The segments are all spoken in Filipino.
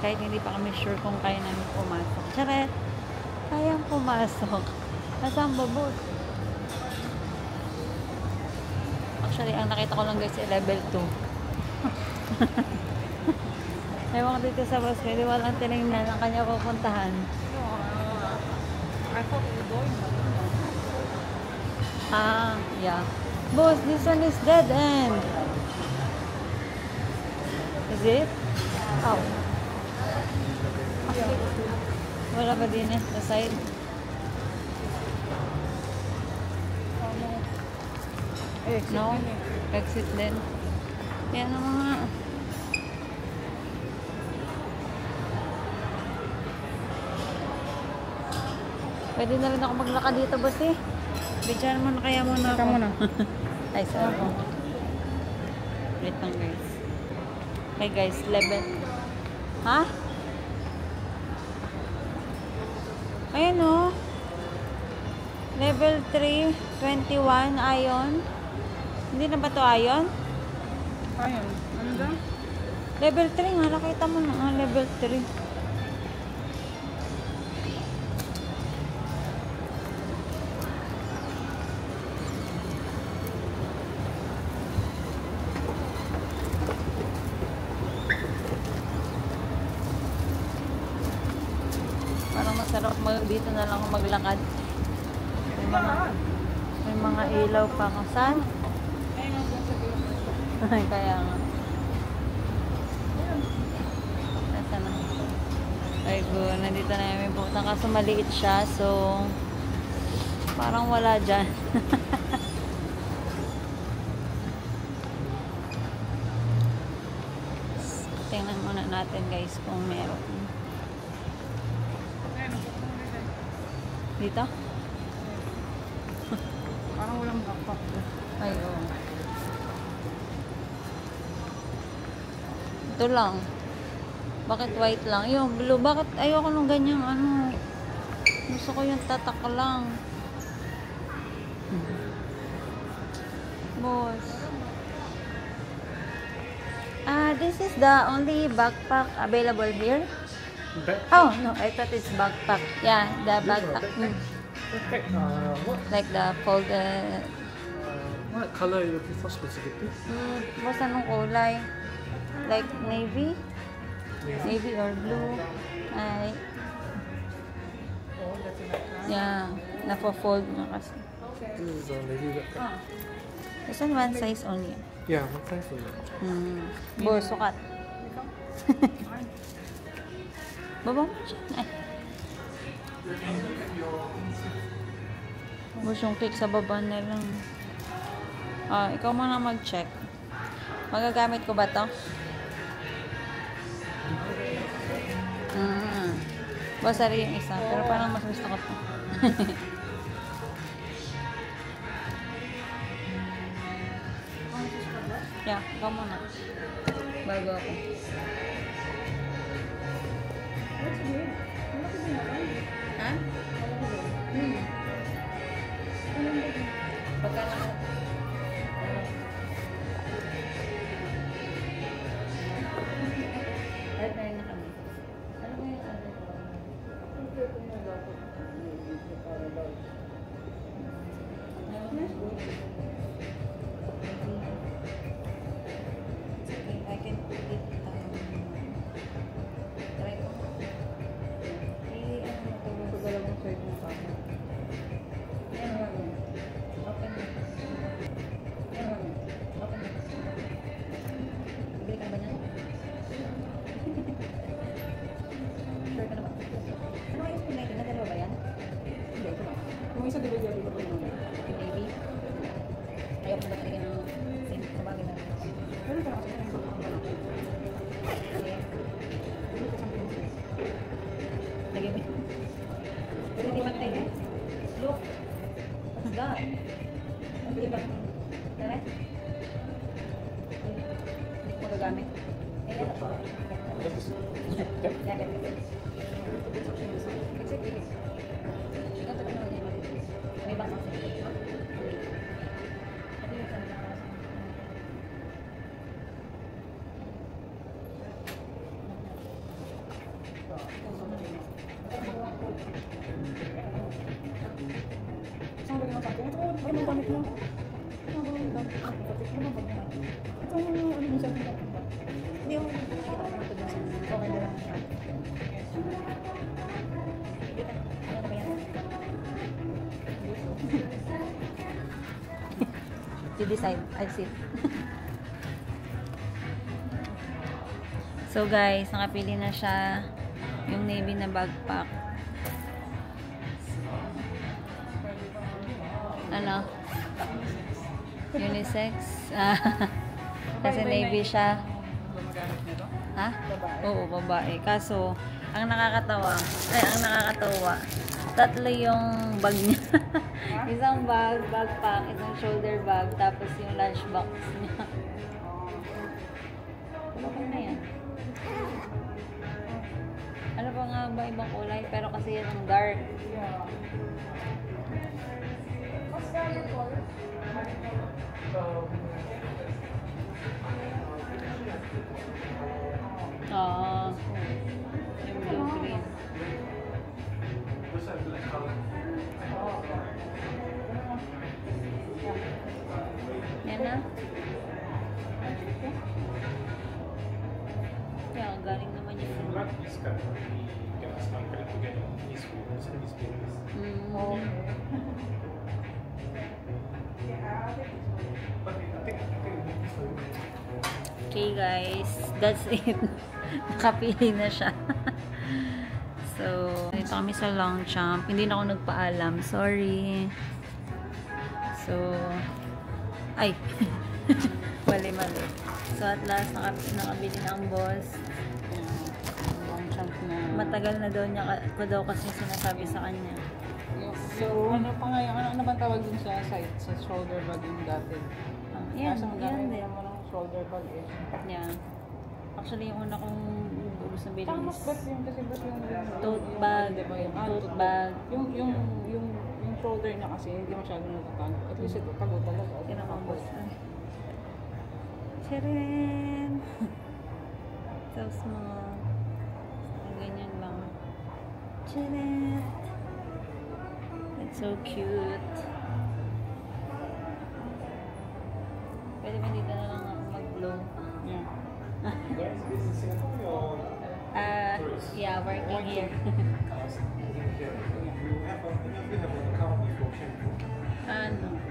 Kahit hindi pa kami sure kung kaya namin pumasok. Charet! Kayang pumasok. Nasaan ba, boss? Actually, ang nakita ko lang guys ay level 2. Ewan ko dito sa bus, pwede walang tinignan ang kanya pupuntahan. I thought we were going. Ah, yeah. Boss, this one is dead end. Is it? Oh. Wala ba din eh, sa side? No? Exit din. Yan ang mga... Pwede na rin ako maglakad dito, boss eh. Bidyan mo na kaya muna ako. Muna. Ay, sorry. Wait lang, guys. Okay, guys. Level. Ha? Ayan, oh. Level 3, 21, iron. Hindi na ba to iron? Ayun. Ano daw? Level 3 nga. Nakita mo na. Level 3. Parang masarap dito na lang maglakad. May mga ilaw pa kung saan. Kaya nga. Nasa na? Ay go, nandito na yung pupunta. Kaso maliit siya. So, parang wala dyan. Tingnan muna natin guys kung meron. Dito? Parang walang backpack. Ay, oo. Ito lang. Bakit white lang? Yung blue. Bakit ayoko nung ganyang ano? Gusto ko yung tatak lang. Boss. This is the only backpack available here. Oh, no. I thought it's backpack. Yeah, the backpack. Okay. Like the folded. What color are you looking for specifically? Boss, anong kulay? Like navy? Navy or blue? Ay. Yeah. Napo-fold na kasi. This is maybe that. This one one size only. Yeah, what size is it? Boss, sukat. Baba mo siya. Ay. Boss, yung cake sa baba na lang. Ikaw muna mag-check. Magagamit ko ba to? Boss, sari yung isa. Pero parang mas gusto ko to. Yeah, ikaw muna. Bago ako. Ha? Pagka na... Ay, tayo na kami. Ano ba yung ano ko? I can put it try ko. Ano ito mo dalawang side mo pa. Yan mo. Open mo. Yan mo. Open mo. Bili ka ba niyan? Sure ka na ba? Ano yung kulay? Nadalawa ba yan? Hindi, ito ba? Yung isa diba dito pa naman? Yung baby? Ayaw ko ba talaga ng same sa bagay na? Pero ito kasi Lagyan mo. Pero hindi pantay eh. Look. What's that? Hindi ba? Tara? Hindi ko magagamit. Eh, yan ako. Yan. Ito na naman yan. May bang kasi. Ano yung gamit mo? Ano ba yung gamit mo? Ano ba ba yan? Ito yung ano yung sabi ko. Hindi ako nakikita ko ito dun sa okay na lang siya. Ano ba yan? You decide. I'll sit. So guys, nakapili na siya yung navy na backpack. Ano? Unisex? Kasi navy siya. Gumagamit nito? Ha? Babae? Oo, babae. Kaso, ang nakakatawa, ang nakakatawa, tatlo yung bag niya. Isang bag, backpack, isang shoulder bag, tapos yung lunchbox niya. Ano ba na yan? Ano pa nga ba ibang kulay? Pero kasi yan ang dark. Yeah. Oo. Yung blue green. Yan na. Kaya galing naman yung Okay guys, that's it. Nakapili na siya. So, dito kami sa Longchamp. Hindi na ako nagpaalam. Sorry. So, ay. Mali. So, at last, nakabili na ang boss. Longchamp na. Matagal na daw niya ko daw kasi sinasabi sa kanya. So, ano pa nga yung, ano bang tawag dun sa site? Sa shoulder bag yung dati? Yan, Kaso ang yan dami din. mo ng shoulder bag eh. Yan. Actually, yung una kong gusto na bilhin Saka mas is best yung kasi best yung tote bag. diba, yung Tote bag. yung shoulder niya kasi hindi masyadong natatago. At least ito tago talaga. Sino kang boss? Chirin! So small. Ang ganyan lang. Chirin! It's so cute. Pwede ba dito na lang ako mag-blow? Yeah. Yeah, working here. Ano?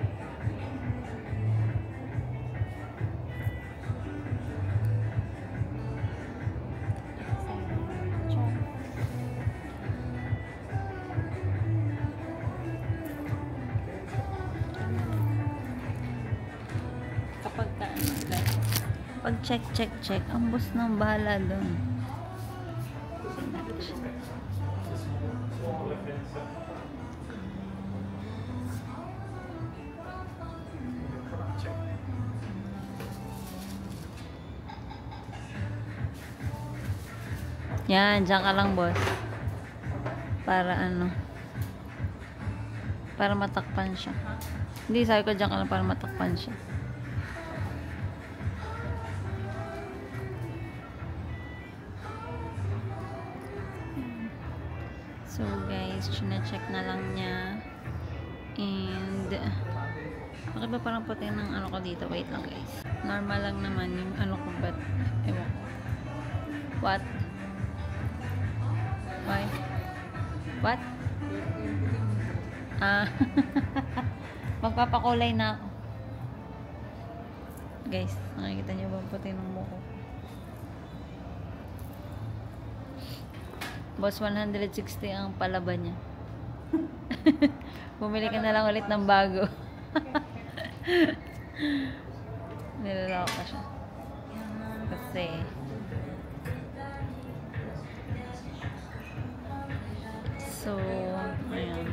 Kapag pag check, ang boss nang bahala doon. Yan, dyan ka lang boss. Para ano? Para matakpan siya. Hindi, sabi ko dyan ka lang para matakpan siya. So guys, chine-check na lang niya. And bakit ba parang puti ng ano ko dito? Wait lang guys. Normal lang naman yung ano ko, but ewan ko. What? Why? What? Magpapakulay na ako. Guys, nakikita niyo ba ang puti ng mukha? Boss, 160 ang palaban niya. Bumili ka na lang ulit ng bago. Nilalako ka siya. Kasi so, ayun.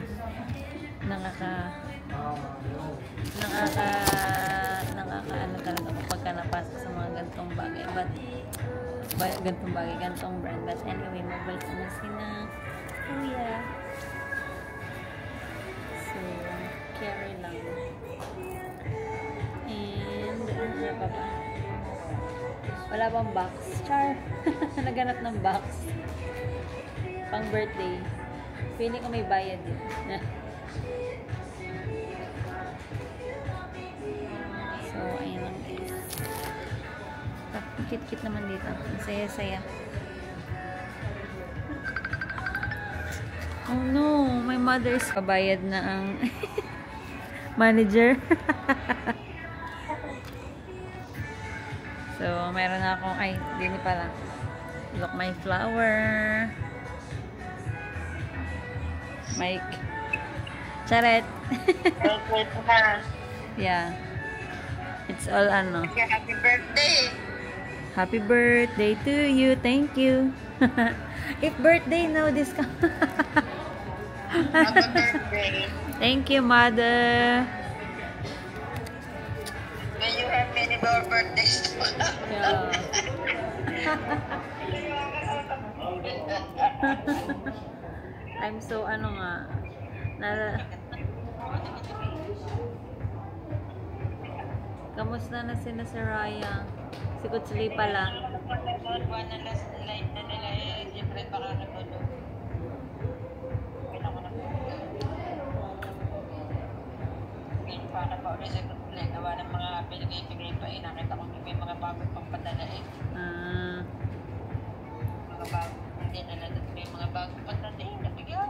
Nakaka-ano talaga kapag ka napasok sa mga gantong bagay. Gantong brand. But anyway, mobile naman sila. Kuya. So, carry lang. And, ano pa ba? Wala bang box? Char! Naganap ng box. Pang birthday. Feeling ko may bayad din. Ang cute-cute naman dito. Ang saya-saya. Oh no, my mother's kabayad na ang manager. So, meron na akong, ay, dini pala. Look, my flower. Mike. Charet. Yeah. It's all ano. Happy birthday! Happy birthday to you. Thank you. If birthday, no discount. Happy birthday! Thank you, mother. May you have many more birthdays to come. Yeah. I'm so ano nga. Kamusta na sina Saraya? Si Kutsuli pala. Buwan na last light na nila eh. Siyempre baka nagulog. Kailangan ko na. Ngayon pa na pa ulit sa kutsuli. Gawa ng mga pinagay-pigay pa eh. Nakita ko may mga bagong pangpadala eh. Mga bagong hindi na lang. May mga bagong padala eh. Nabigyan.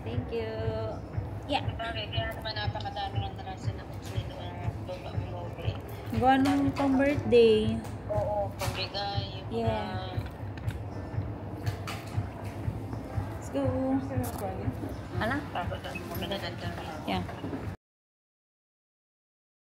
Thank you. Yeah. Bakit? Kaya naman napakadaming atrasan na kutsuli na lupa mo movie. Gawa nung pang birthday. Oo, pambigay. Yeah. Let's go. Ala? Tapos ang mga nanandang. Yeah.